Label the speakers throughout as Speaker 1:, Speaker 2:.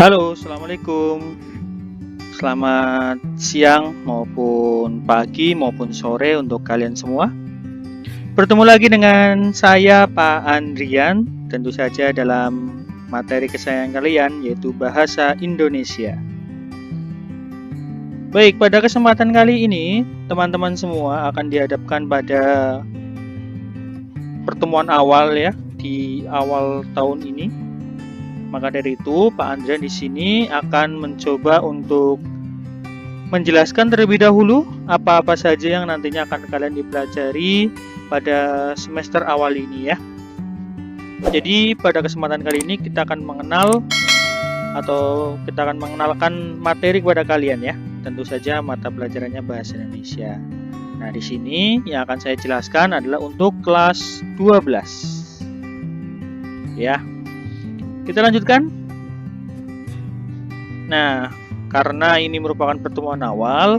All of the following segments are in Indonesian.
Speaker 1: Halo, assalamualaikum. Selamat siang maupun pagi maupun sore untuk kalian semua. Bertemu lagi dengan saya Pak Andrian, tentu saja dalam materi kesayangan kalian yaitu bahasa Indonesia. Baik, pada kesempatan kali ini teman-teman semua akan dihadapkan pada pertemuan awal ya di awal tahun ini. Maka dari itu, Pak Andrian di sini akan mencoba untuk menjelaskan terlebih dahulu apa-apa saja yang nantinya akan kalian dipelajari pada semester awal ini ya. Jadi pada kesempatan kali ini kita akan mengenal atau kita akan mengenalkan materi kepada kalian ya. Tentu saja mata pelajarannya bahasa Indonesia. Nah, di sini yang akan saya jelaskan adalah untuk kelas 12. Ya. Kita lanjutkan. Nah, karena ini merupakan pertemuan awal,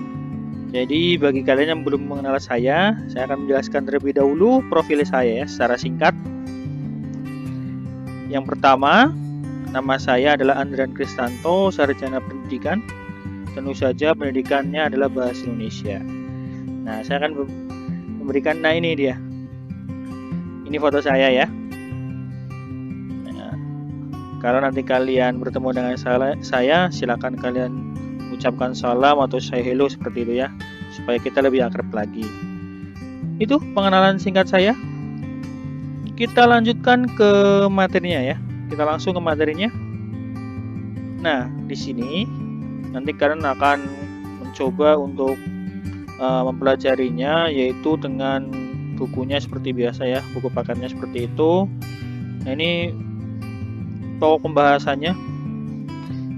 Speaker 1: jadi bagi kalian yang belum mengenal saya akan menjelaskan terlebih dahulu profil saya ya, secara singkat. Yang pertama, nama saya adalah Andrian Kristanto, sarjana pendidikan. Tentu saja pendidikannya adalah bahasa Indonesia. Nah, saya akan memberikan, nah ini dia. Ini foto saya ya. Nah, kalau nanti kalian bertemu dengan saya, silakan kalian ucapkan salam atau say hello seperti itu ya, supaya kita lebih akrab lagi. Itu pengenalan singkat saya. Kita lanjutkan ke materinya ya. Kita langsung ke materinya. Nah, di sini nanti kalian akan mencoba untuk mempelajarinya, yaitu dengan bukunya seperti biasa ya, buku paketnya seperti itu. Nah, ini pokok pembahasannya.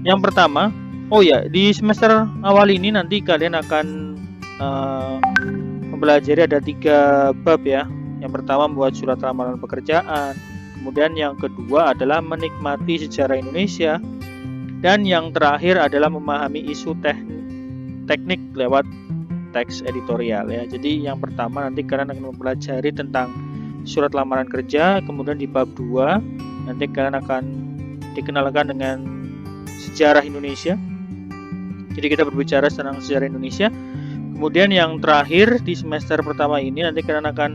Speaker 1: Yang pertama, oh ya, di semester awal ini nanti kalian akan mempelajari ada 3 bab ya. Yang pertama membuat surat lamaran pekerjaan, kemudian yang kedua adalah menikmati sejarah Indonesia, dan yang terakhir adalah memahami isu teknik lewat teks editorial ya. Jadi yang pertama nanti kalian akan mempelajari tentang surat lamaran kerja, kemudian di bab 2 nanti kalian akan dikenalkan dengan sejarah Indonesia. Jadi kita berbicara tentang sejarah Indonesia. Kemudian yang terakhir di semester pertama ini nanti kalian akan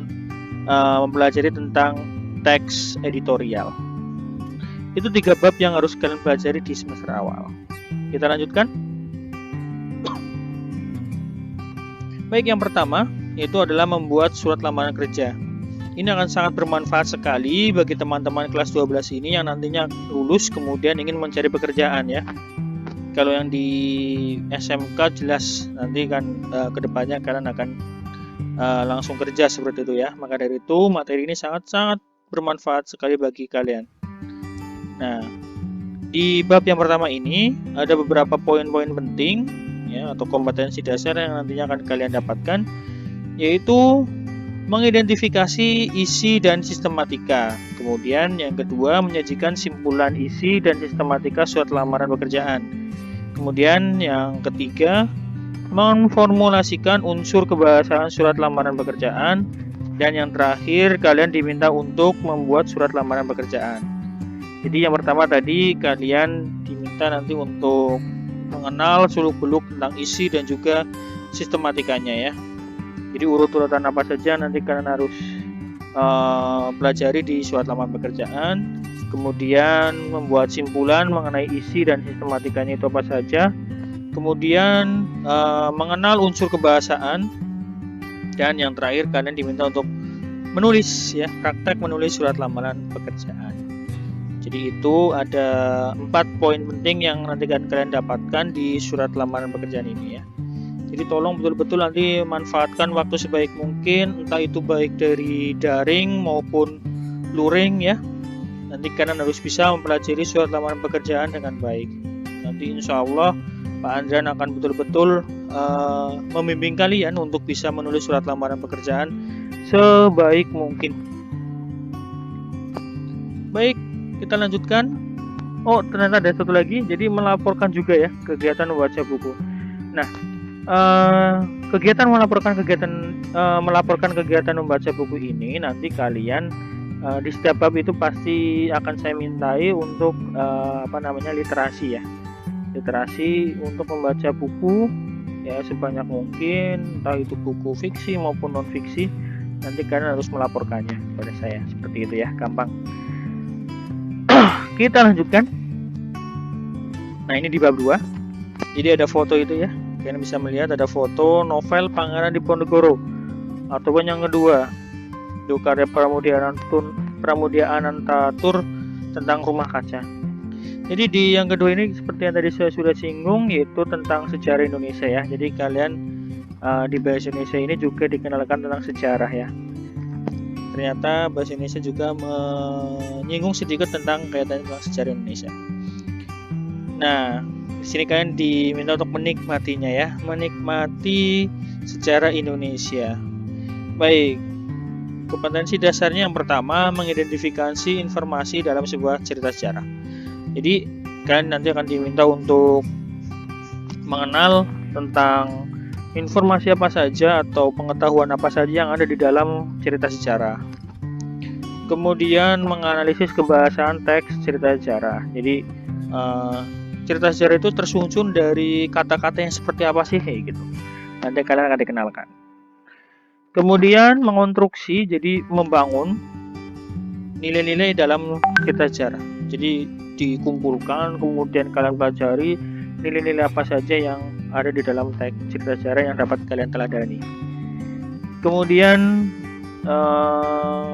Speaker 1: mempelajari tentang teks editorial. Itu 3 bab yang harus kalian pelajari di semester awal. Kita lanjutkan. Baik, yang pertama yaitu adalah membuat surat lamaran kerja. Ini akan sangat bermanfaat sekali bagi teman-teman kelas 12 ini yang nantinya lulus kemudian ingin mencari pekerjaan ya. Kalau yang di SMK jelas nanti kan kedepannya kalian akan langsung kerja seperti itu ya. Maka dari itu materi ini sangat-sangat bermanfaat sekali bagi kalian. Nah, di bab yang pertama ini ada beberapa poin-poin penting ya, atau kompetensi dasar yang nantinya akan kalian dapatkan, yaitu mengidentifikasi isi dan sistematika. Kemudian yang kedua menyajikan simpulan isi dan sistematika surat lamaran pekerjaan. Kemudian yang ketiga memformulasikan unsur kebahasaan surat lamaran pekerjaan, dan yang terakhir kalian diminta untuk membuat surat lamaran pekerjaan. Jadi yang pertama tadi kalian diminta nanti untuk mengenal suluk-beluk tentang isi dan juga sistematikanya ya. Jadi urut-urutan apa saja nanti kalian harus pelajari di surat lamaran pekerjaan. Kemudian membuat simpulan mengenai isi dan sistematikanya itu apa saja. Kemudian mengenal unsur kebahasaan, dan yang terakhir kalian diminta untuk menulis ya, praktek menulis surat lamaran pekerjaan. Jadi itu ada 4 poin penting yang nanti kalian dapatkan di surat lamaran pekerjaan ini ya. Jadi tolong betul-betul nanti manfaatkan waktu sebaik mungkin, entah itu baik dari daring maupun luring ya. Nanti kalian harus bisa mempelajari surat lamaran pekerjaan dengan baik. Nanti insya Allah Pak Andrian akan betul-betul membimbing kalian untuk bisa menulis surat lamaran pekerjaan sebaik mungkin. Baik, kita lanjutkan. Oh, ternyata ada satu lagi, jadi melaporkan juga ya kegiatan membaca buku. Nah, melaporkan kegiatan membaca buku ini nanti kalian Di setiap bab itu pasti akan saya mintai untuk literasi ya, literasi untuk membaca buku ya sebanyak mungkin, entah itu buku fiksi maupun non fiksi. Nanti kalian harus melaporkannya kepada saya, seperti itu ya, gampang. Kita lanjutkan. Nah, ini di bab 2. Jadi ada foto itu ya, kalian bisa melihat ada foto novel Pangeran Diponegoro, ataupun yang kedua itu karya Pramudia Anantatur tentang Rumah Kaca. Jadi di yang kedua ini seperti yang tadi saya sudah singgung, yaitu tentang sejarah Indonesia ya. Jadi kalian di bahasa Indonesia ini juga dikenalkan tentang sejarah ya. Ternyata bahasa Indonesia juga menyinggung sedikit tentang kaitan tentang sejarah Indonesia. Nah, di sini kalian diminta untuk menikmatinya ya, menikmati sejarah Indonesia. Baik, kompetensi dasarnya yang pertama, mengidentifikasi informasi dalam sebuah cerita sejarah. Jadi kalian nanti akan diminta untuk mengenal tentang informasi apa saja atau pengetahuan apa saja yang ada di dalam cerita sejarah. Kemudian menganalisis kebahasaan teks cerita sejarah. Jadi cerita sejarah itu tersusun dari kata-kata yang seperti apa sih gitu. Nanti kalian akan dikenalkan. Kemudian mengonstruksi, jadi membangun nilai-nilai dalam cerita sejarah. Jadi dikumpulkan, kemudian kalian pelajari nilai-nilai apa saja yang ada di dalam teks cerita sejarah yang dapat kalian teladani. Kemudian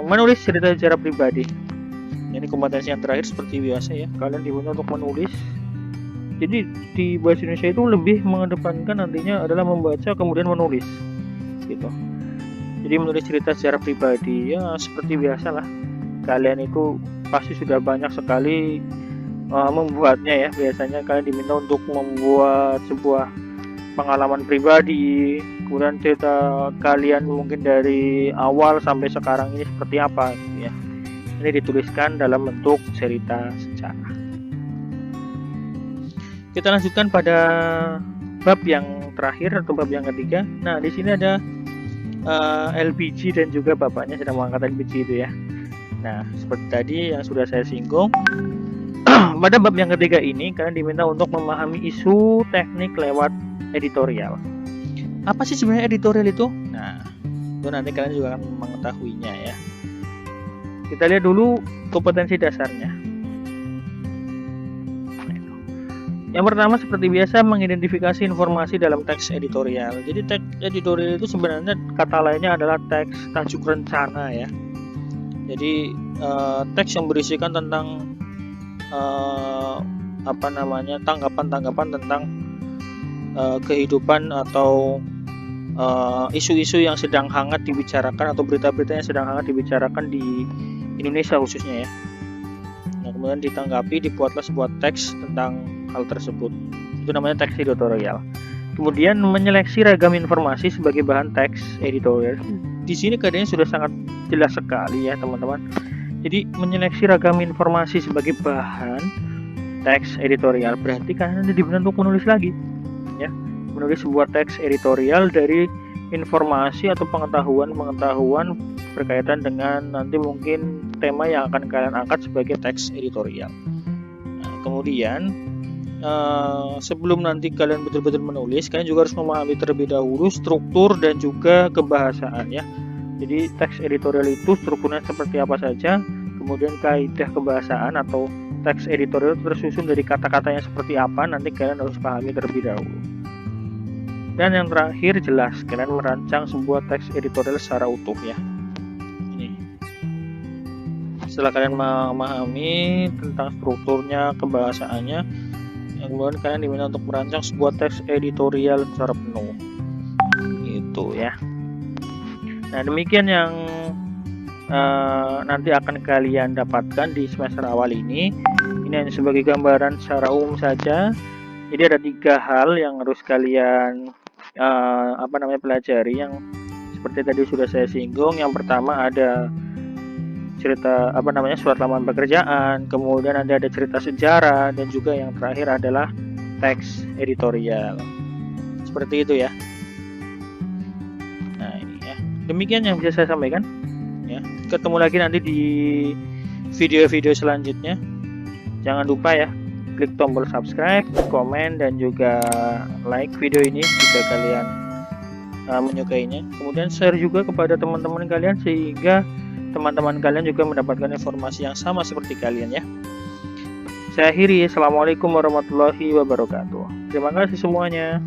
Speaker 1: menulis cerita sejarah pribadi. Ini kompetensi yang terakhir seperti biasa ya, kalian diminta untuk menulis. Jadi di bahasa Indonesia itu lebih mengedepankan nantinya adalah membaca kemudian menulis gitu. Jadi menulis cerita sejarah pribadi ya seperti biasa lah. Kalian itu pasti sudah banyak sekali membuatnya ya. Biasanya kalian diminta untuk membuat sebuah pengalaman pribadi, kemudian cerita kalian mungkin dari awal sampai sekarang ini seperti apa gitu ya. Ini dituliskan dalam bentuk cerita sejarah. Kita lanjutkan pada bab yang terakhir atau bab yang ketiga. Nah, di sini ada LPG dan juga bapaknya sedang mengangkat LPG itu ya. Nah, seperti tadi yang sudah saya singgung, pada bab yang ketiga ini kalian diminta untuk memahami isu teknik lewat editorial. Apa sih sebenarnya editorial itu? Nah, itu nanti kalian juga akan mengetahuinya ya. Kita lihat dulu kompetensi dasarnya. Yang pertama seperti biasa mengidentifikasi informasi dalam teks editorial. Jadi teks editorial itu sebenarnya kata lainnya adalah teks tajuk rencana ya. Jadi teks yang berisikan tentang tanggapan-tanggapan tentang kehidupan atau isu-isu yang sedang hangat dibicarakan atau berita-berita yang sedang hangat dibicarakan di Indonesia khususnya ya. Nah, kemudian ditanggapi, dibuatlah sebuah teks tentang hal tersebut. Itu namanya teks editorial. Kemudian menyeleksi ragam informasi sebagai bahan teks editorial. Di sini keadaannya sudah sangat jelas sekali ya teman-teman. Jadi menyeleksi ragam informasi sebagai bahan teks editorial berarti kalian diminta untuk menulis lagi ya. Menulis sebuah teks editorial dari informasi atau pengetahuan berkaitan dengan nanti mungkin tema yang akan kalian angkat sebagai teks editorial. Nah, kemudian sebelum nanti kalian betul-betul menulis, kalian juga harus memahami terlebih dahulu struktur dan juga kebahasaan ya. Jadi teks editorial itu strukturnya seperti apa saja, kemudian kaidah kebahasaan atau teks editorial tersusun dari kata-katanya seperti apa, nanti kalian harus pahami terlebih dahulu. Dan yang terakhir jelas, kalian merancang sebuah teks editorial secara utuh ya. Ini. Setelah kalian memahami tentang strukturnya, kebahasaannya, kemudian kalian diminta untuk merancang sebuah teks editorial secara penuh. Itu ya. Nah, demikian yang nanti akan kalian dapatkan di semester awal ini. Ini hanya sebagai gambaran secara umum saja. Jadi ada 3 hal yang harus kalian pelajari yang seperti tadi sudah saya singgung. Yang pertama ada cerita surat lamaran pekerjaan, kemudian ada cerita sejarah, dan juga yang terakhir adalah teks editorial. Seperti itu ya. Nah, ini ya. Demikian yang bisa saya sampaikan ya. ketemu lagi nanti di video-video selanjutnya. Jangan lupa ya, klik tombol subscribe, komen, dan juga like video ini jika kalian menyukainya. Kemudian share juga kepada teman-teman kalian sehingga teman-teman kalian juga mendapatkan informasi yang sama seperti kalian ya. Saya akhiri, assalamualaikum warahmatullahi wabarakatuh. Terima kasih semuanya.